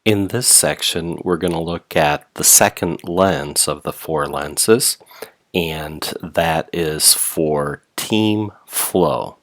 In this section, we're going to look at the second lens of the four lenses, and that is for team flow.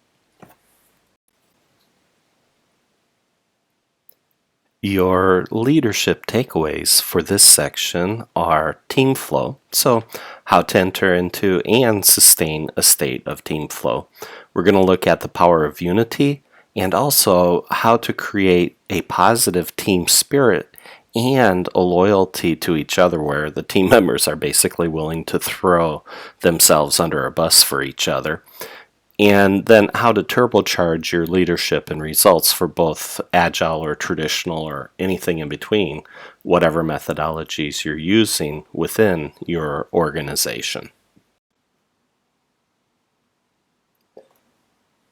Your leadership takeaways for this section are team flow, so how to enter into and sustain a state of team flow. We're going to look at the power of unity and also how to create a positive team spirit and a loyalty to each other where the team members are basically willing to throw themselves under a bus for each other. And then how to turbocharge your leadership and results for both agile or traditional or anything in between, whatever methodologies you're using within your organization.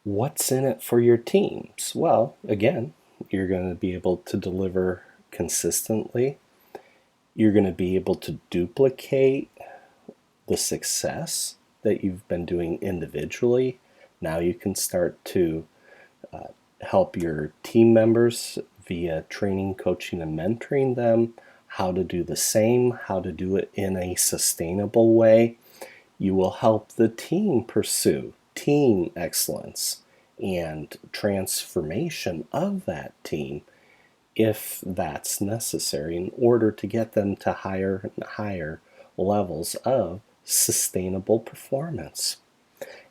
What's in it for your teams? Well, again, you're going to be able to deliver consistently. You're going to be able to duplicate the success that you've been doing individually. Now you can start to help your team members via training, coaching, and mentoring them how to do the same, how to do it in a sustainable way. You will help the team pursue team excellence and transformation of that team if that's necessary in order to get them to higher and higher levels of sustainable performance.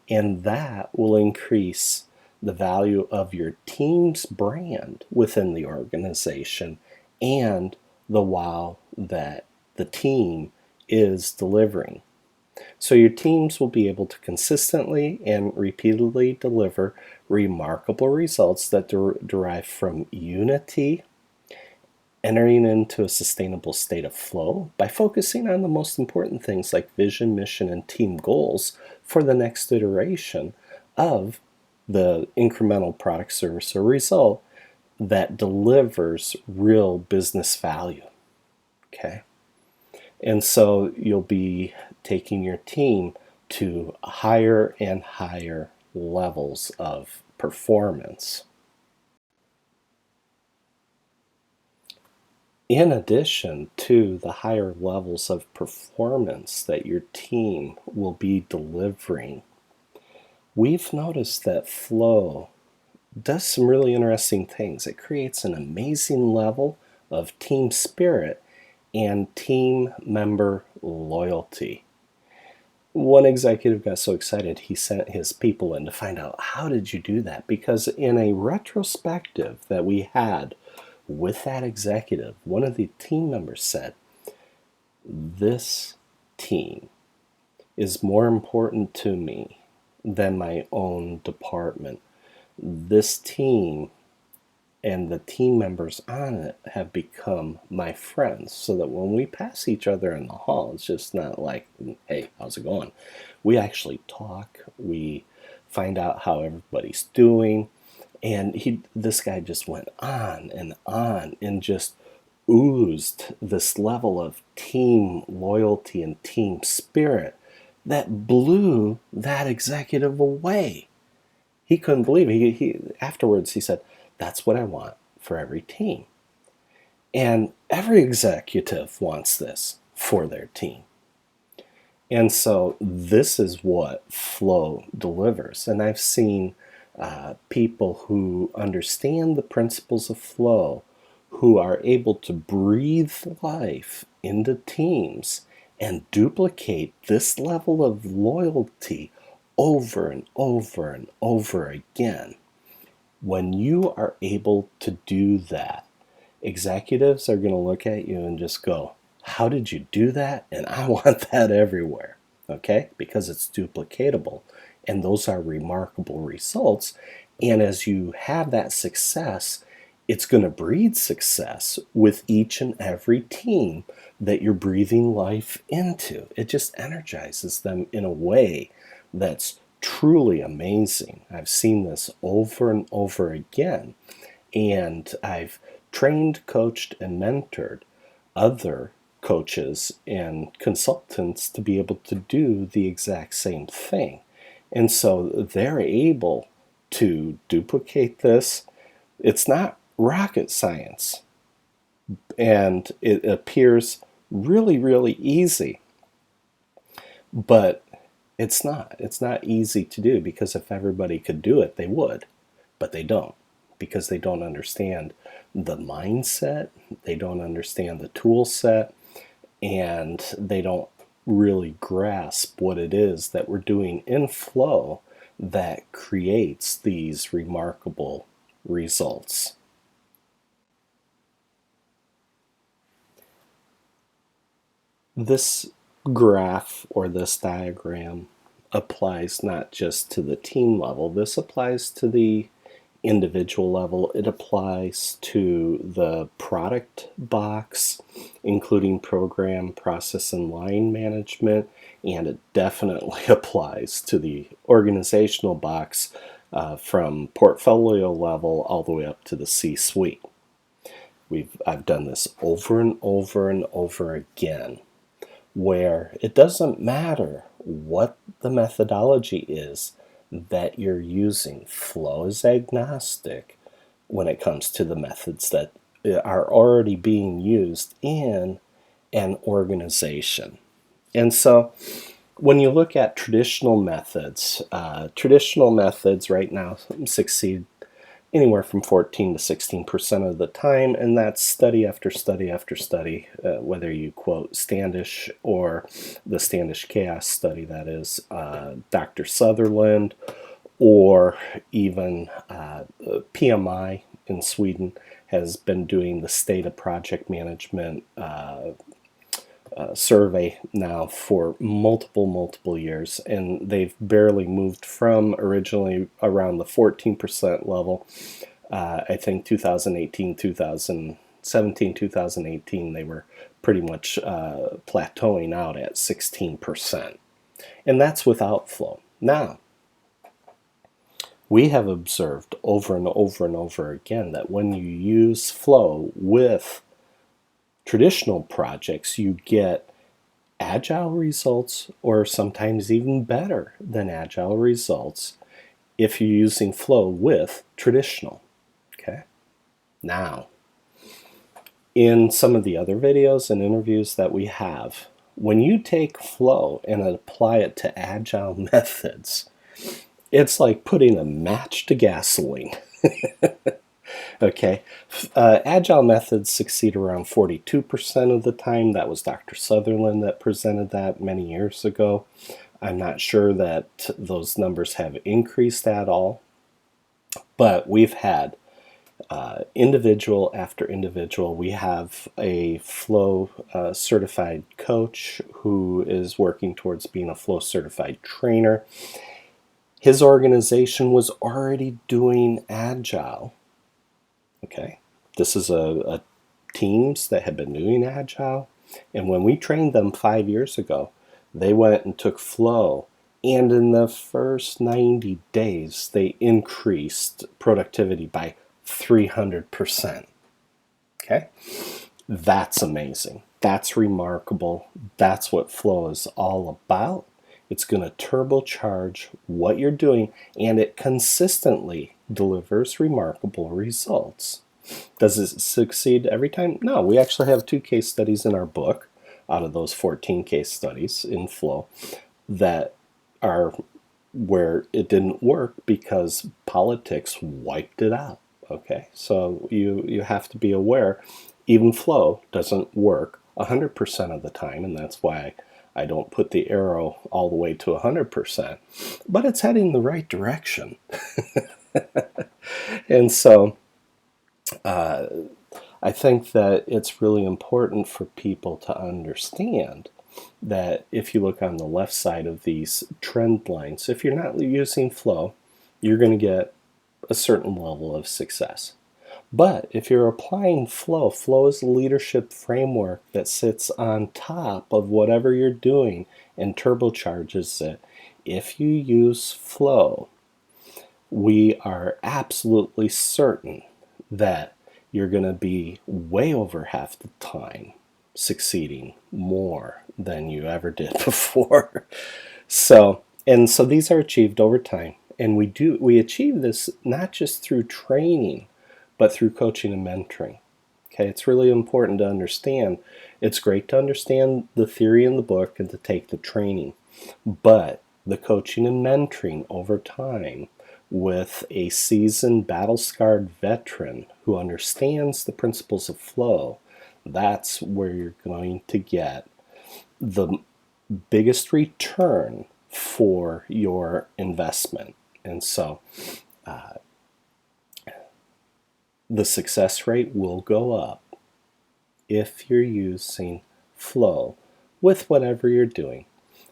And that will increase the value of your team's brand within the organization and the wow that the team is delivering. So your teams will be able to consistently and repeatedly deliver remarkable results that derive from unity, entering into a sustainable state of flow by focusing on the most important things like vision, mission, and team goals for the next iteration of the incremental product, service, or result that delivers real business value. Okay? And so you'll be taking your team to higher and higher levels of performance. In addition to the higher levels of performance that your team will be delivering, we've noticed that flow does some really interesting things. It creates an amazing level of team spirit and team member loyalty. One executive got so excited he sent his people in to find out, how did you do that? Because in a retrospective that we had with that executive, one of the team members said, this team is more important to me than my own department. This team and the team members on it have become my friends, so that when we pass each other in the hall, it's just not like, hey, how's it going? We talk, we find out how everybody's doing. And this guy just went on and just oozed this level of team loyalty and team spirit that blew that executive away. He couldn't believe it. He afterwards he said, that's what I want for every team. And every executive wants this for their team. And so this is what flow delivers. And I've seen people who understand the principles of flow, who are able to breathe life into teams and duplicate this level of loyalty over and over and over again. When you are able to do that, executives are going to look at you and just go, how did you do that? And I want that everywhere, okay? Because it's duplicatable. And those are remarkable results. And as you have that success, it's going to breed success with each and every team that you're breathing life into. It just energizes them in a way that's truly amazing. I've seen this over and over again. And I've trained, coached, and mentored other coaches and consultants to be able to do the exact same thing. And so they're able to duplicate this. It's not rocket science. And it appears really, really easy, but it's not. It's not easy to do, because if everybody could do it, they would, but they don't, because they don't understand the mindset, they don't understand the tool set, and they don't really grasp what it is that we're doing in flow that creates these remarkable results. This graph or this diagram applies not just to the team level, this applies to the individual level. It applies to the product box, including program, process, and line management, and it definitely applies to the organizational box from portfolio level all the way up to the C-suite. I've done this over and over and over again, where it doesn't matter what the methodology is that you're using. Flow is agnostic when it comes to the methods that are already being used in an organization. And so when you look at traditional methods right now succeed anywhere from 14 to 16% of the time, and that's study after study after study, whether you quote Standish or the Standish Chaos study, that is Dr. Sutherland, or even PMI in Sweden has been doing the state of project management survey now for multiple years, and they've barely moved from originally around the 14% level. I think 2018, 2017, 2018, they were pretty much plateauing out at 16%. And that's without flow. Now, we have observed over and over and over again that when you use flow with traditional projects, you get agile results, or sometimes even better than agile results if you're using flow with traditional. Okay. Now, in some of the other videos and interviews that we have, when you take flow and apply it to agile methods, it's like putting a match to gasoline. Okay, agile methods succeed around 42% of the time. That was Dr. Sutherland that presented that many years ago. I'm not sure that those numbers have increased at all, but we've had individual after individual. We have a flow certified coach who is working towards being a flow certified trainer. His organization was already doing agile. Okay, this is a teams that had been doing agile, and when we trained them 5 years ago, they went and took flow, and in the first 90 days they increased productivity by 300%. Okay, that's amazing. That's remarkable. That's what flow is all about. It's going to turbocharge what you're doing, and it consistently delivers remarkable results. Does it succeed every time? No, we actually have 2 case studies in our book out of those 14 case studies in flow that are where it didn't work because politics wiped it out. Okay, so you have to be aware even flow doesn't work 100% of the time, and that's why I don't put the arrow all the way to 100%, but it's heading the right direction. And so I think that it's really important for people to understand that if you look on the left side of these trend lines, if you're not using flow, you're going to get a certain level of success. But if you're applying flow, flow is a leadership framework that sits on top of whatever you're doing and turbocharges it. If you use flow, we are absolutely certain that you're going to be way over half the time succeeding more than you ever did before. So these are achieved over time, and we achieve this not just through training, but through coaching and mentoring. Okay, it's really important to understand. It's great to understand the theory in the book and to take the training, but the coaching and mentoring over time with a seasoned, battle-scarred veteran who understands the principles of flow, that's where you're going to get the biggest return for your investment. And so the success rate will go up if you're using flow with whatever you're doing.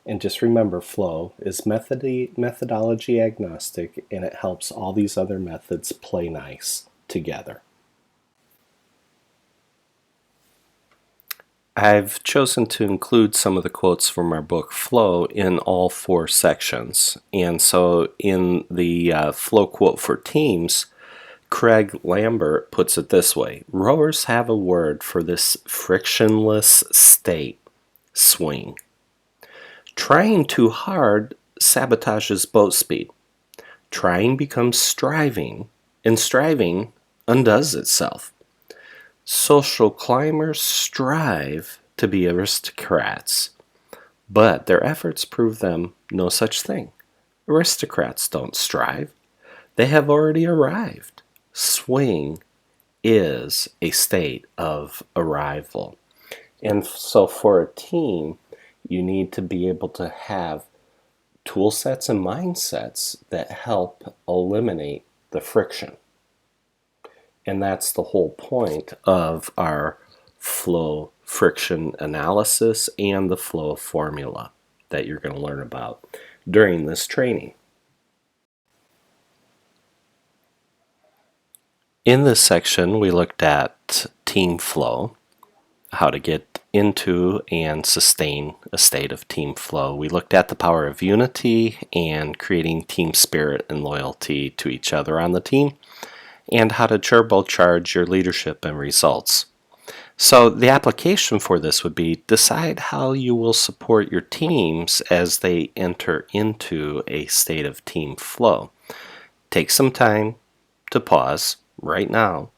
And just remember, flow is methodology agnostic, and it helps all these other methods play nice together. I've chosen to include some of the quotes from our book Flow in all 4 sections. And so in the flow quote for teams, Craig Lambert puts it this way: rowers have a word for this frictionless state: swing. Trying too hard sabotages boat speed. Trying becomes striving, and striving undoes itself. Social climbers strive to be aristocrats, but their efforts prove them no such thing. Aristocrats don't strive. They have already arrived. Swing is a state of arrival. And so for a team, you need to be able to have tool sets and mindsets that help eliminate the friction. And that's the whole point of our flow friction analysis and the flow formula that you're going to learn about during this training. In this section, we looked at team flow, how to get into and sustain a state of team flow. We looked at the power of unity and creating team spirit and loyalty to each other on the team, and how to turbocharge your leadership and results. So the application for this would be: decide how you will support your teams as they enter into a state of team flow. Take some time to pause right now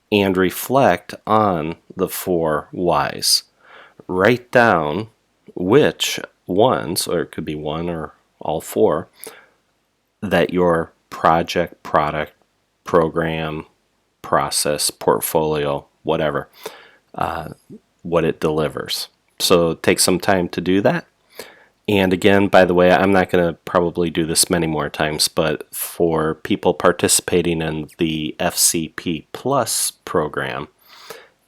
and reflect on the 4 whys. Write down which ones, or it could be one or all 4, that your project, product, program, process, portfolio, whatever, what it delivers. So take some time to do that. And again, by the way, I'm not going to probably do this many more times, but for people participating in the FCP Plus program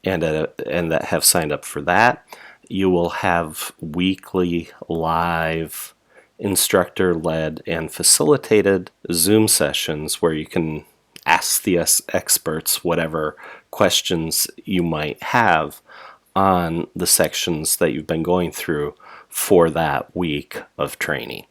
and that have signed up for that, you will have weekly live instructor-led and facilitated Zoom sessions where you can ask the experts whatever questions you might have on the sections that you've been going through for that week of training.